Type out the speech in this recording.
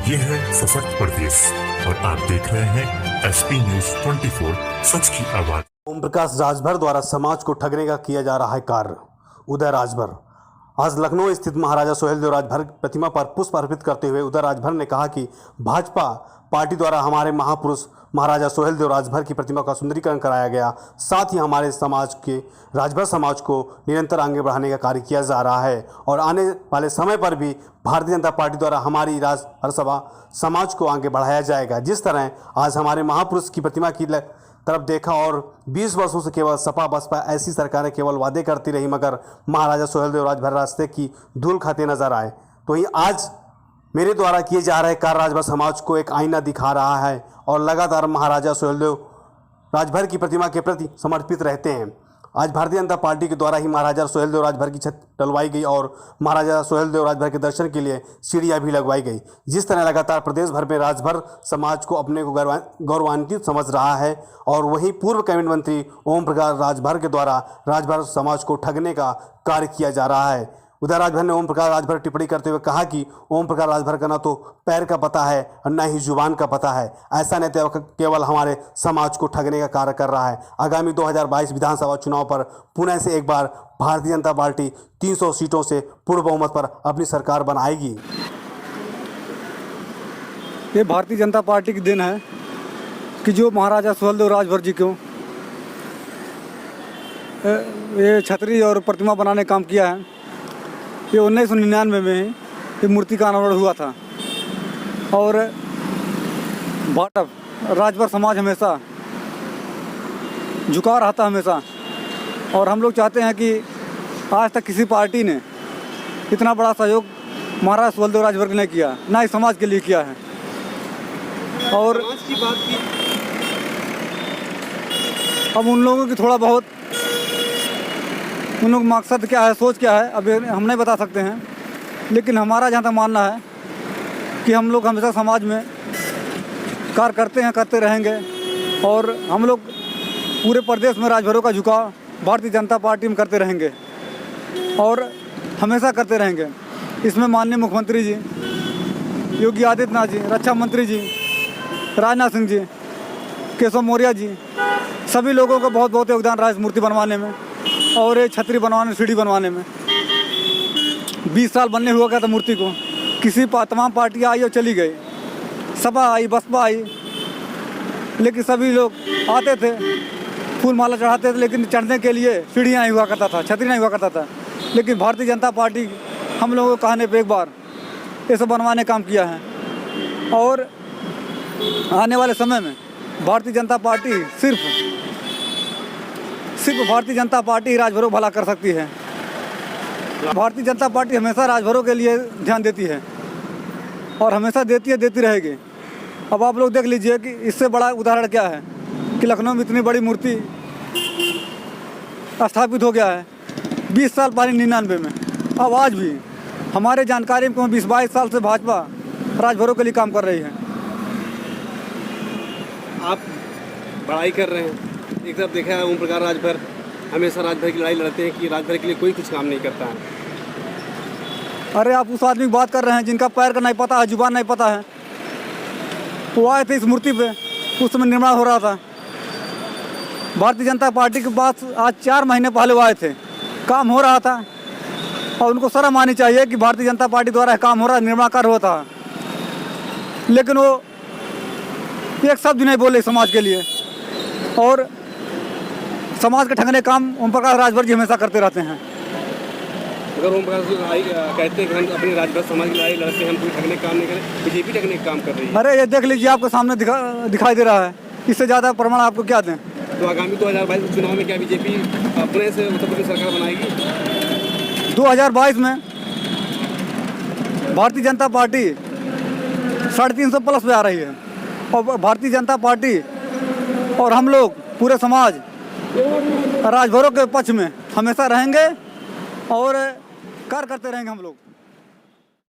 ये है सशक्त प्रदेश और आप देख रहे हैं एसपी न्यूज 24 सच की आवाज। ओम प्रकाश राजभर द्वारा समाज को ठगने का किया जा रहा है कार्य। उदय राजभर आज लखनऊ स्थित महाराजा सोहेलदेव राजभर प्रतिमा पर पुष्प अर्पित करते हुए उदय राजभर ने कहा कि भाजपा पार्टी द्वारा हमारे महापुरुष महाराजा सोहेलदेव राजभर की प्रतिमा का सुंदरीकरण कराया गया। साथ ही हमारे समाज के राजभर समाज को निरंतर आगे बढ़ाने का कार्य किया जा रहा है और आने वाले समय पर भी भारतीय जनता पार्टी द्वारा हमारी राजभर समाज को आगे बढ़ाया जाएगा। जिस तरह आज हमारे महापुरुष की प्रतिमा की तरफ देखा और 20 वर्षों से केवल सपा बसपा ऐसी सरकारें केवल वादे करती रही मगर महाराजा सोहेलदेव राजभर रास्ते की धूल खाते नजर आए। तो ही आज मेरे द्वारा किए जा रहे कार्य राजभर समाज को एक आईना दिखा रहा है और लगातार महाराजा सोहेलदेव राजभर की प्रतिमा के प्रति समर्पित रहते हैं। आज भारतीय जनता पार्टी के द्वारा ही महाराजा सोहेलदेव राजभर की छत डलवाई गई और महाराजा सोहेलदेव राजभर के दर्शन के लिए सीढ़ियां भी लगवाई गई। जिस तरह लगातार प्रदेश भर में राजभर समाज को अपने को गौरवान्वित समझ रहा है और वहीं पूर्व कैबिनेट मंत्री ओम प्रकाश राजभर के द्वारा राजभर समाज को ठगने का कार्य किया जा रहा है। उदय राजभर ने ओम प्रकाश राजभर टिप्पणी करते हुए कहा कि ओम प्रकाश राजभर का न तो पैर का पता है और न ही जुबान का पता है। ऐसा नेता केवल हमारे समाज को ठगने का कार्य कर रहा है। आगामी 2022 विधानसभा चुनाव पर पुणे से एक बार भारतीय जनता पार्टी 300 सीटों से पूर्ण बहुमत पर अपनी सरकार बनाएगी। ये भारतीय जनता पार्टी की दिन है कि जो महाराजा सोहेलदेव राजभर जी को ये छतरी और प्रतिमा बनाने का काम किया है। ये 1999 में ये मूर्ति का अनावरण हुआ था और राजभर समाज हमेशा झुका रहा था हमेशा। और हम लोग चाहते हैं कि आज तक किसी पार्टी ने इतना बड़ा सहयोग महाराजा सोहेलदेव राजभर ने किया, ना ही समाज के लिए किया है। और समाज की बात की अब उन लोगों की थोड़ा बहुत उन लोग मकसद क्या है, सोच क्या है, अभी हम नहीं बता सकते हैं। लेकिन हमारा जहाँ तक मानना है कि हम लोग हमेशा समाज में कार्य करते हैं, करते रहेंगे और हम लोग पूरे प्रदेश में राजभरों का झुकाव भारतीय जनता पार्टी में करते रहेंगे और हमेशा करते रहेंगे। इसमें माननीय मुख्यमंत्री जी योगी आदित्यनाथ जी, रक्षा मंत्री जी राजनाथ सिंह जी, केशव मौर्य जी, सभी लोगों का बहुत बहुत योगदान रहा इस मूर्ति बनवाने में और ये छतरी बनवाने, सीढ़ी बनवाने में। 20 साल बनने हुआ गया था मूर्ति को। तमाम पार्टियाँ आई और चली गई, सपा आई, बसपा आई, लेकिन सभी लोग आते थे, फूल माला चढ़ाते थे, लेकिन चढ़ने के लिए सीढ़ियाँ ही हुआ करता था, छतरी नहीं हुआ करता था। लेकिन भारतीय जनता पार्टी हम लोगों के कहने पर एक बार ये सब बनवाने काम किया है और आने वाले समय में भारतीय जनता पार्टी सिर्फ भारतीय जनता पार्टी राजभरों भला कर सकती है। भारतीय जनता पार्टी हमेशा राजभरों के लिए ध्यान देती है और हमेशा देती है, देती रहेगी। अब आप लोग देख लीजिए कि इससे बड़ा उदाहरण क्या है कि लखनऊ में इतनी बड़ी मूर्ति स्थापित हो गया है 20 साल पहले 99 में। अब आज भी हमारे जानकारी में 20-22 साल से भाजपा राजभरों के लिए काम कर रही है। आप बड़ाई कर रहे हैं, एक तरफ देखा है ओम प्रकाश राजभर हमेशा राजभर की लड़ाई लड़ते हैं कि राजभर के लिए कोई कुछ काम नहीं करता है। अरे आप उस आदमी की बात कर रहे हैं जिनका पैर का नहीं पता है, जुबान नहीं पता है। वो आए थे इस मूर्ति पे, उस समय निर्माण हो रहा था। भारतीय जनता पार्टी के पास आज 4 महीने पहले वो आए थे, काम हो रहा था और उनको शर्म आनी चाहिए कि भारतीय जनता पार्टी द्वारा काम हो रहा है, निर्माण कार्य होता है। लेकिन वो एक शब्द नहीं बोले समाज के लिए और समाज के ठगने काम ओम प्रकाश राजभर जी हमेशा करते रहते हैं। अगर ओम प्रकाश लड़ाई कहते हैं कि हम अपने राजभर समाज की लड़ाई लड़ते हैं, हम कोई ठगने का काम नहीं करें, बीजेपी ठगने का काम कर रही है। अरे ये देख लीजिए, आपके सामने दिखाई दे रहा है। इससे ज़्यादा प्रमाण आपको क्या दें? तो आगामी 2022 चुनाव में क्या बीजेपी अपने से उत्तर प्रदेश सरकार बनाएगी? 2022 में भारतीय जनता पार्टी 350 प्लस पे आ रही है और भारतीय जनता पार्टी और हम लोग पूरे समाज राजभरों के पक्ष में हमेशा रहेंगे और कार्य करते रहेंगे हम लोग।